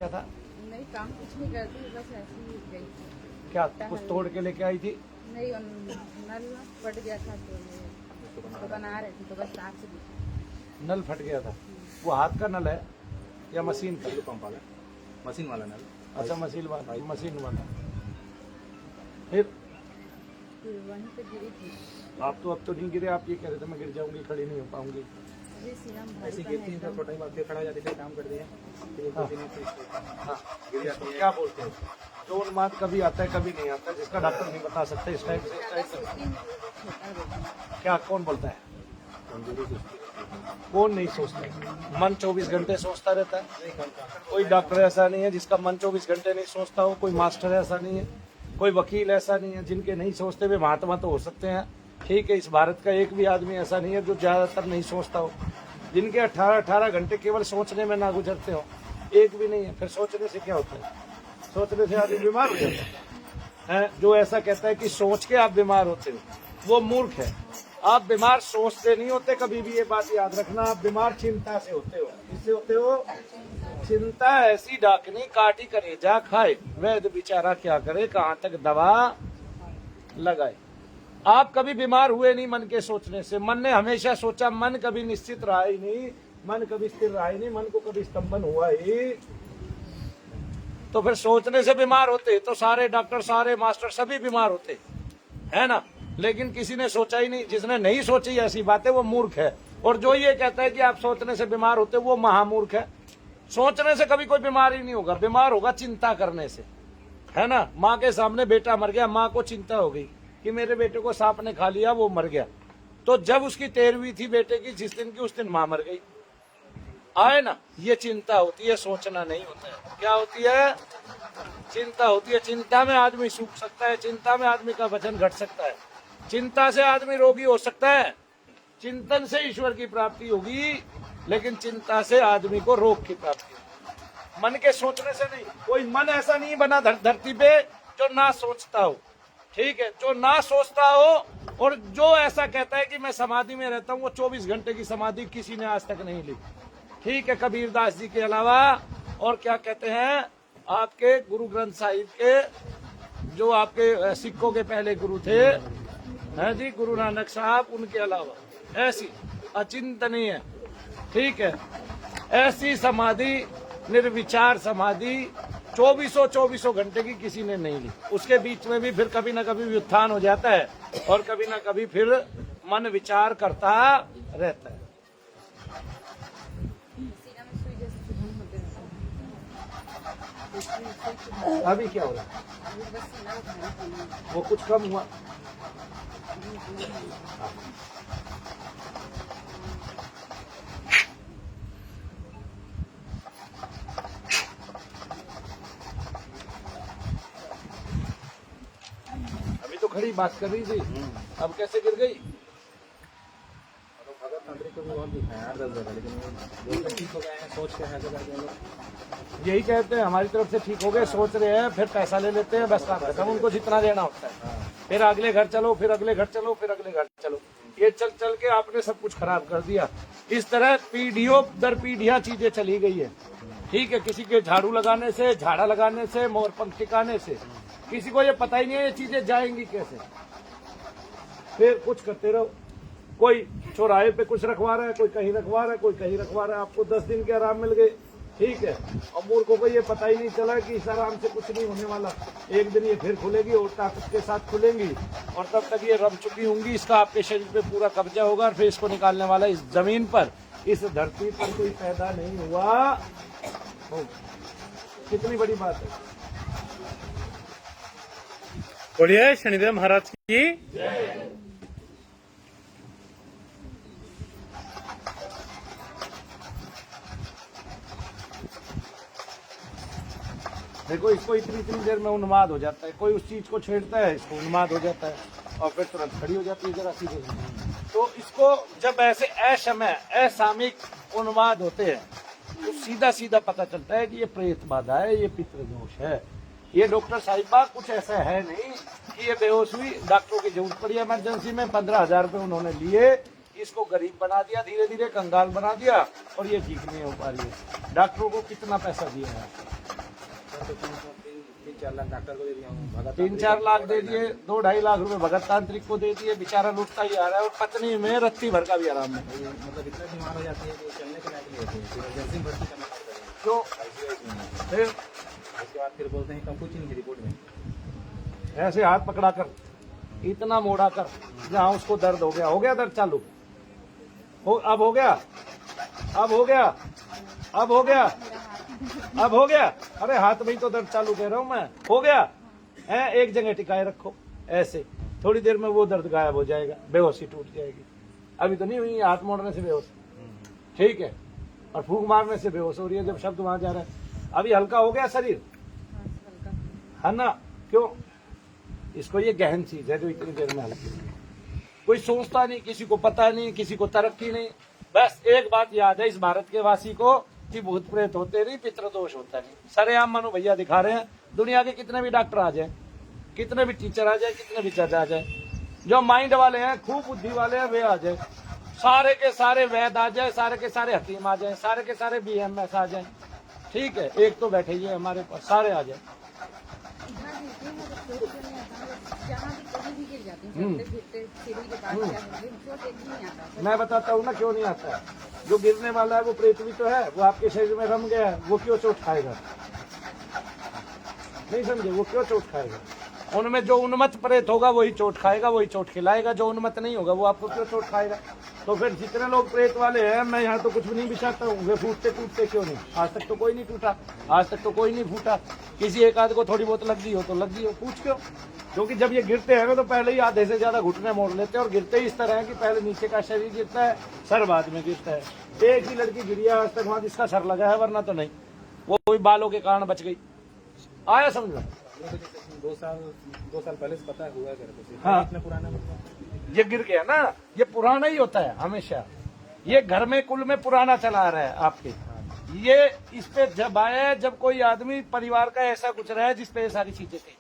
क्या था? नहीं, काम कुछ नहीं करती, बस ऐसे ही गई थी। क्या कुछ तोड़ के लेके आई थी? नहीं, नल फट गया था तो बना रहे थे, तो बस रात से दिखा। नल फट गया था। वो हाथ का नल है या मशीन का? पंप वाला, मशीन वाला नल। अच्छा, मशीन वाला। फिर वहीं पे गिरी थी। आप तो नहीं गिरे, आप ये कह रहे थे मैं गिर जाऊंगी, खड़ी नहीं हो पाऊंगी। अभी सीना में ऐसी भारी गिरती है तो छोटा ही बात, फिर खड़ा हो जाती है, काम कर दिया, फिर हाँ। गिर इसको जाती है। क्या बोलते हैं? तो उन्माद कभी आता है कभी नहीं आता है, जिसका डॉक्टर नहीं बता सकते। इस टाइप से क्या कौन बोलता है? कौन नहीं सोचता? मन 24 घंटे सोचता रहता है। कोई डॉक्टर ऐसा नहीं है जिसका मन 24 घंटे नहीं सोचता हो, कोई मास्टर ऐसा नहीं है, कोई वकील ऐसा नहीं है जिनके नहीं सोचते हुए महात्मा तो हो सकते हैं। ठीक है, इस भारत का एक भी आदमी ऐसा नहीं है जो ज्यादातर नहीं सोचता हो। जिनके 18 घंटे केवल सोचने में ना गुजरते हो, एक भी नहीं है। फिर सोचने से क्या होता है? सोचने से आदमी बीमार हो जाता है। जो ऐसा कहता है कि सोच के आप बीमार होते हो, वो मूर्ख है। आप बीमार सोचते नहीं होते, कभी भी ये बात याद रखना। आप बीमार चिंता से होते हो। किससे होते हो? चिंता ऐसी डाकनी काटी करे जा खाए, वैद्य बेचारा क्या करे, कहाँ तक दवा लगाए। आप कभी बीमार हुए नहीं मन के सोचने से। मन ने हमेशा सोचा, मन कभी निश्चित रहा ही नहीं, मन कभी स्थिर रहा ही नहीं, मन को कभी स्तंभन हुआ ही। तो फिर सोचने से बीमार होते तो सारे डॉक्टर, सारे मास्टर सभी बीमार होते, है ना। लेकिन किसी ने सोचा ही नहीं। जिसने नहीं सोची ऐसी बातें वो मूर्ख है। और जो ये कहता है कि आप सोचने से बीमार होते वो महामूर्ख है। सोचने से कभी कोई बीमार ही नहीं होगा, बीमार होगा चिंता करने से, है ना। माँ के सामने बेटा मर गया, माँ को चिंता हो गई कि मेरे बेटे को सांप ने खा लिया, वो मर गया। तो जब उसकी 13वीं थी बेटे की, जिस दिन की, उस दिन माँ मर गई। आए ना, ये चिंता होती है, सोचना नहीं होता है। क्या होती है? चिंता होती है। चिंता में आदमी सूख सकता है, चिंता में आदमी का वजन घट सकता है, चिंता से आदमी रोगी हो सकता है, चिंतन से ईश्वर की प्राप्ति होगी, लेकिन चिंता से आदमी को रोग की प्राप्ति होगी। मन के सोचने से नहीं। कोई मन ऐसा नहीं बना धरती पे जो ना सोचता हो। ठीक है, जो ना सोचता हो और जो ऐसा कहता है कि मैं समाधि में रहता हूँ, वो 24 घंटे की समाधि किसी ने आज तक नहीं ली। ठीक है, कबीरदास जी के अलावा। और क्या कहते हैं, आपके गुरु ग्रंथ साहिब के जो आपके सिखों के पहले गुरु थे, है जी, गुरु नानक साहब, उनके अलावा ऐसी अचिंतनीय, ठीक है, ऐसी समाधि, निर्विचार समाधि 24 घंटे की किसी ने नहीं ली। उसके बीच में भी फिर कभी ना कभी व्युत्थान हो जाता है और कभी ना कभी फिर मन विचार करता रहता है। सीना में सुई जैसे चुभन होते रहता है। अभी क्या हो रहा है? अभी बस सीना में भारी पड़ी है। वो कुछ कम हुआ? अभी तो खड़ी बात कर रही थी, अब कैसे गिर गई? भगत तांत्रिक को भी बहुत दिखाया यार 10 जगह, लेकिन वो ठीक हो गए हैं, सोच के ऐसे करके लोग। यही कहते हैं हमारी तरफ से ठीक हो गए, सोच रहे हैं, फिर पैसा ले लेते हैं, बस काम खत्म। उनको जितना देना होता है, फिर अगले घर चलो, फिर अगले घर चलो, फिर अगले घर चलो। ये चल चल के आपने सब कुछ खराब कर दिया। इस तरह पीढ़ियों दर पीढ़ियां चीजें चली गई है। ठीक है, किसी के झाड़ू लगाने से, झाड़ा लगाने से, मोर पंख टिकाने से, किसी को ये पता ही नहीं है ये चीजें जाएंगी कैसे। फिर कुछ करते रहो। कोई चौराहे पे कुछ रखवा रहा है, कोई कहीं रखवा रहा है, कोई कहीं रखवा रहा है। आपको 10 दिन के आराम मिल गए, ठीक है, और मूर्खों को ये पता ही नहीं चला कि इस आराम से कुछ नहीं होने वाला। एक दिन ये फिर खुलेगी और ताकत के साथ खुलेंगी, और तब तक ये रम चुकी होंगी। इसका आपके शरीर पे पूरा कब्जा होगा और फिर इसको निकालने वाला इस जमीन पर, इस धरती पर कोई पैदा नहीं हुआ। कितनी बड़ी बात है। बोलिए शनिदेव महाराज की। देखो, इसको इतनी इतनी देर में उन्माद हो जाता है। कोई उस चीज को छेड़ता है, इसको उन्माद हो जाता है, और फिर तुरंत खड़ी हो जाती है जरा सीधे। तो इसको जब ऐसे असमय असामयिक उन्माद होते हैं तो सीधा सीधा पता चलता है कि ये प्रेत बाधा है, ये पितृदोष है। ये डॉक्टर साहिबा कुछ ऐसा है नहीं कि ये बेहोश हुई, डॉक्टरों की जरूरत पड़ी इमरजेंसी में, 15,000 रुपए उन्होंने लिए, इसको गरीब बना दिया, धीरे धीरे कंगाल बना दिया, और ये ठीक नहीं हो पा रही है। डॉक्टरों को कितना पैसा दिया है? तो 3-4 लाख डॉक्टर को दे दिया हूँ, भगत 3-4 लाख दे दिए, 2-2.5 लाख रुपए भगत तांत्रिक को दे दिए, बेचारा लुटता ही आ रहा है और पत्नी में रत्ती भर का भी आराम नहीं। ये मतलब इतना बीमार हो जाती है कि चलने के लायक नहीं होती है, फिर इमरजेंसी में भर्ती करना पड़ता है क्यों? ICU में। फिर उसके बाद फिर बोलते हैं कंपूचिन की रिपोर्ट में ऐसे हाथ पकड़ा कर, इतना मोड़ा कर जहाँ उसको दर्द हो गया दर्द चालू अब हो गया, अब हो गया, अब हो गया, अब हो गया। अरे हाथ में ही तो दर्द चालू कह रहा हूं मैं, हो गया है। एक जगह टिकाए रखो ऐसे, थोड़ी देर में वो दर्द गायब हो जाएगा, बेहोशी टूट जाएगी। अभी तो नहीं हुई, हाथ मोड़ने से बेहोश, ठीक है, और फूंक मारने से बेहोश हो रही है जब शब्द वहां जा रहा है। अभी हल्का हो गया शरीर, है ना? क्यों? इसको ये गहन चीज है जो इतनी देर में हल्की हुई। कोई सोचता नहीं, किसी को पता नहीं, किसी को तरक्की नहीं। बस एक बात याद है इस भारत के वासी को कि भूत प्रेत होते नहीं, पितृदोष होता नहीं। सरेआम मनु भैया दिखा रहे हैं, दुनिया के कितने भी डॉक्टर आ जाए, कितने भी टीचर आ जाए, कितने भी जज आ जाए, जो माइंड वाले हैं, खूब बुद्धि वाले हैं, वे आ जाए, सारे के सारे वैद आ जाए, सारे के सारे हकीम आ जाए, सारे के सारे BMS आ जाए, ठीक है, एक तो बैठे ही है हमारे पास, सारे आ जाए। जहाँ भी कहीं भी गिर जाती हूँ, चलते फिरते सीढ़ी के पास जाएंगे, चोट एक भी नहीं आता। मैं बताता हूँ ना क्यों नहीं आता है। जो गिरने वाला है वो प्रेत भी तो है, वो आपके शरीर में रम गया है, वो क्यों चोट खाएगा? नहीं समझे? वो क्यों चोट खाएगा? उनमें जो उन्मत्त प्रेत होगा वही चोट खाएगा, वही चोट खिलाएगा। जो उन्मत्त नहीं होगा वो आपको क्यों चोट खाएगा? तो फिर जितने लोग प्रेत वाले हैं, मैं यहाँ तो कुछ भी नहीं बिछाता हूँ, वे फूटते टूटते क्यों नहीं? आज तक तो कोई नहीं टूटा, आज तक तो कोई नहीं फूटा। किसी एक आध को थोड़ी बहुत लग गई हो तो लग गई हो, पूछ क्यों? क्योंकि जब ये गिरते हैं तो पहले ही आधे से ज्यादा घुटने मोड़ लेते हैं, और गिरते ही इस तरह है कि पहले नीचे का शरीर गिरता है, सर बाद में गिरता है। एक ही लड़की गिरी है आज तक वहां जिसका सर लगा है, वरना तो नहीं, वो कोई बालों के कारण बच गई। आया समझ? 2 साल पहले से पता हुआ है मेरे को। हाँ। इतना पुराना मतलब ये गिर गया ना, ये पुराना ही होता है हमेशा, ये घर में कुल में पुराना चला आ रहा है आपके। ये इस पे जब आया है, जब कोई आदमी परिवार का ऐसा कुछ रहा है जिसपे ये सारी चीजें थी,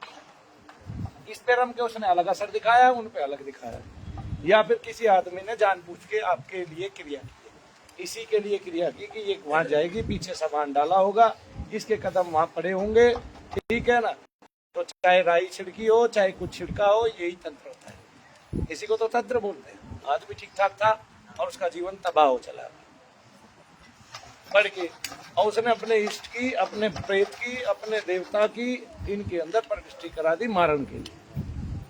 इस पे रम के उसने अलग असर दिखाया, उन पे अलग दिखाया, या फिर किसी आदमी ने जानबूझ के आपके लिए क्रिया की, इसी के लिए क्रिया की कि ये वहां जाएगी, पीछे सामान डाला होगा, इसके कदम वहां पड़े होंगे, ठीक है ना? तो चाहे राई छिड़की हो, चाहे कुछ छिड़का हो, यही तंत्र होता है। इसी को तो तंत्र बोलते हैं। आदमी ठीक ठाक था और उसका जीवन तबाह हो चला बढ़ के, और उसने अपने इष्ट की, अपने प्रेत की, अपने देवता की इनके अंदर प्रविष्टि करा दी मारण के लिए,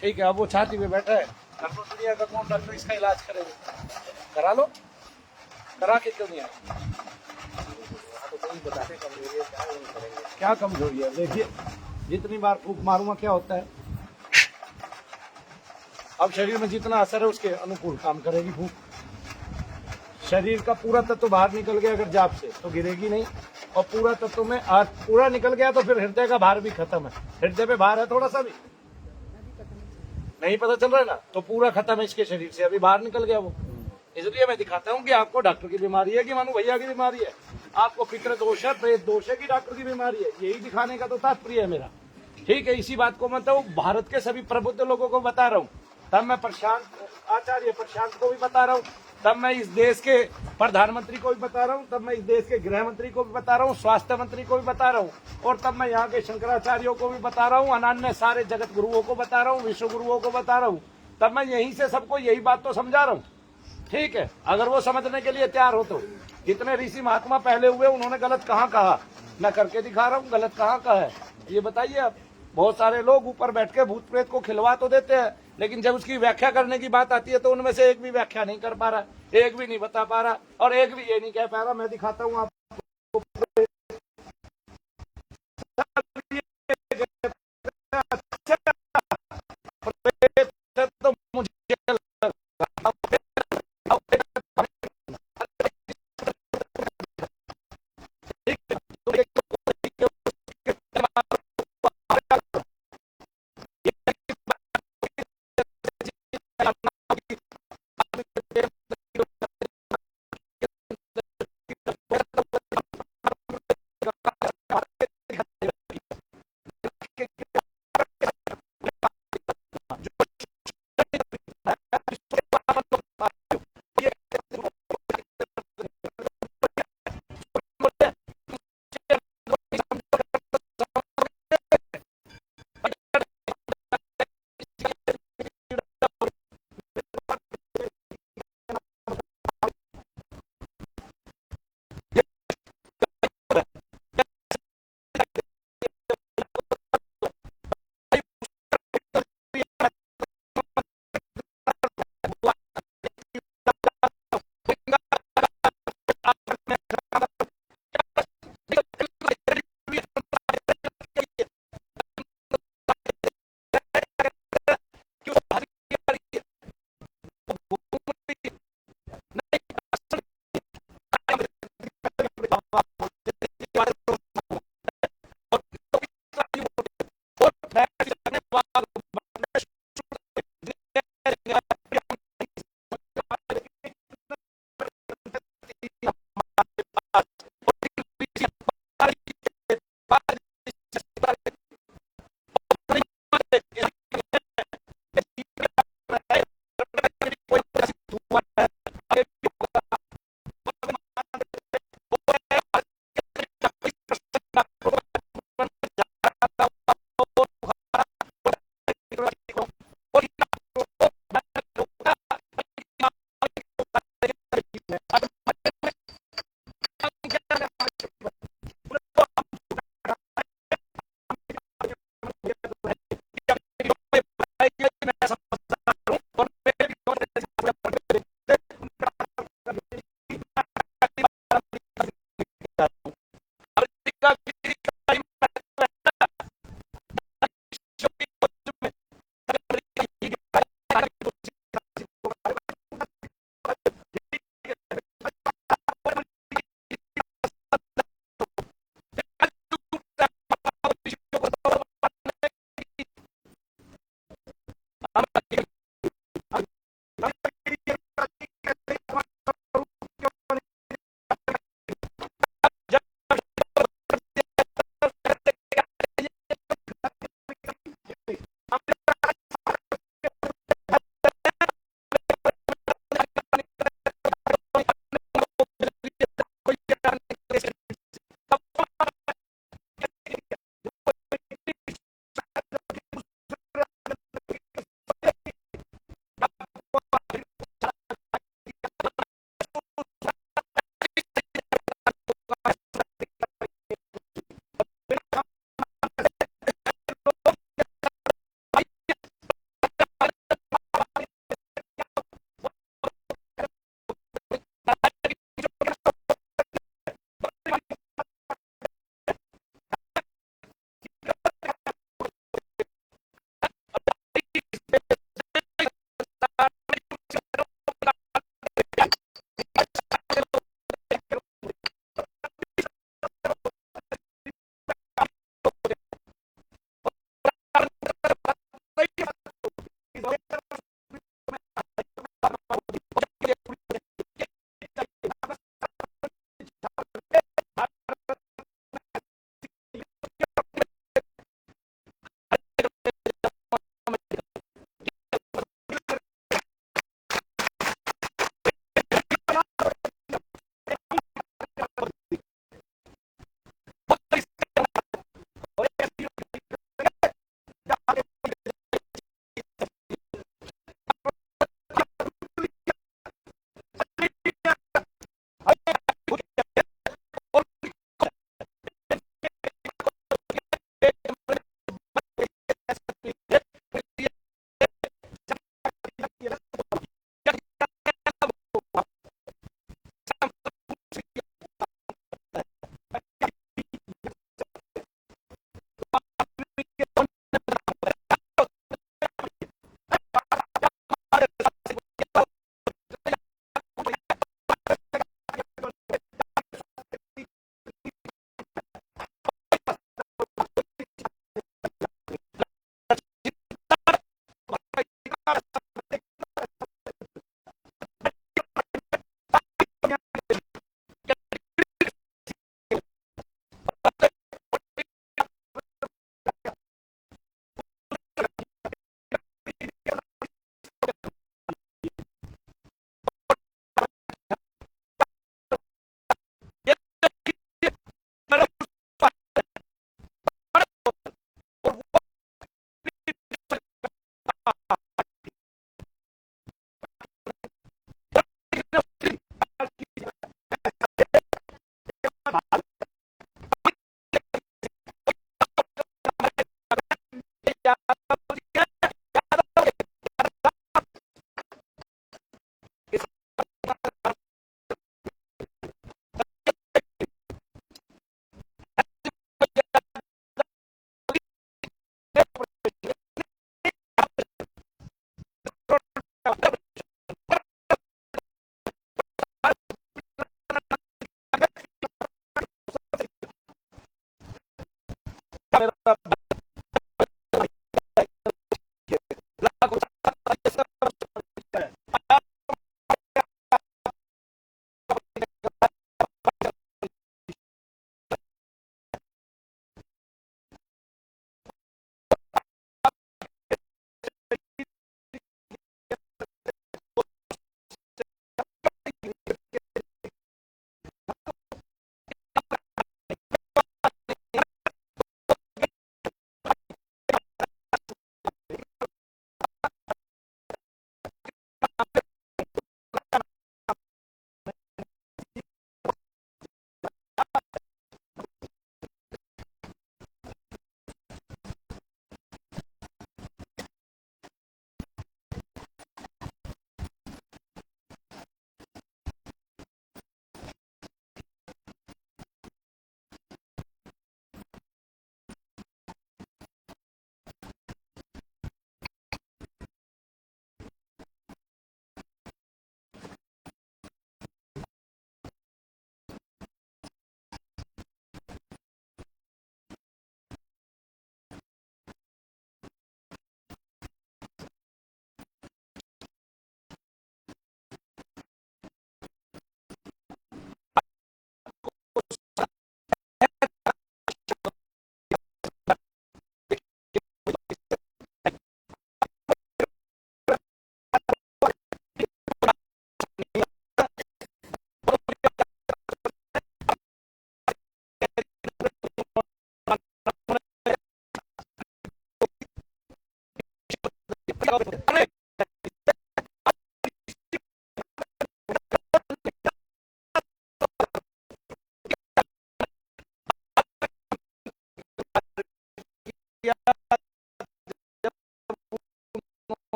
ठीक है? अब वो छाती पे बैठा है, कर लो, दुनिया का कौन डॉक्टर इसका इलाज करेगा? करा लो, करा के क्यों नहीं आए? तो कोई बताते कमजोरी है, क्या नहीं करेंगे। क्या कमजोरी है? देखिए, जितनी बार फूंक मारूंगा क्या होता है? अब शरीर में जितना असर है उसके अनुकूल काम करेगी फूंक। शरीर का पूरा तत्व बाहर निकल गया अगर जाप से तो गिरेगी नहीं, और पूरा तत्व में आज पूरा निकल गया तो फिर हृदय का भार भी खत्म है। हृदय पे भार है थोड़ा सा भी नहीं पता चल रहा है ना, तो पूरा खत्म है इसके शरीर से, अभी बाहर निकल गया वो। इसलिए मैं दिखाता हूँ कि आपको डॉक्टर की बीमारी है कि मनु भैया की बीमारी है, आपको पितृ दोष है, प्रेत दोष है कि डॉक्टर की बीमारी है, यही दिखाने का तो तात्पर्य है मेरा, ठीक है? इसी बात को मैं तो भारत के सभी प्रबुद्ध लोगों को बता रहा हूँ, तब मैं प्रशांत आचार्य प्रशांत को भी बता रहा हूँ, तब मैं इस देश के प्रधानमंत्री को भी बता रहा हूँ, तब मैं इस देश के गृह मंत्री को भी बता रहा हूँ, स्वास्थ्य मंत्री को भी बता रहा हूँ, और तब मैं यहाँ के शंकराचार्यों को भी बता रहा हूँ, अन्य सारे जगत गुरुओं को बता रहा हूँ, विश्व गुरुओं को बता रहा हूँ, तब मैं यहीं से सबको यही बात तो समझा रहा हूँ, ठीक है? अगर वो समझने के लिए तैयार हो तो। जितने ऋषि महात्मा पहले हुए उन्होंने गलत कहाँ कहा, मैं करके दिखा रहा हूँ, गलत कहाँ कहा है ये बताइए आप। बहुत सारे लोग ऊपर बैठ के भूत प्रेत को खिलवा तो देते हैं, लेकिन जब उसकी व्याख्या करने की बात आती है तो उनमें से एक भी व्याख्या नहीं कर पा रहा, एक भी नहीं बता पा रहा, और एक भी ये नहीं कह पा रहा मैं दिखाता हूँ आपको। तो मुझे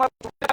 हमारे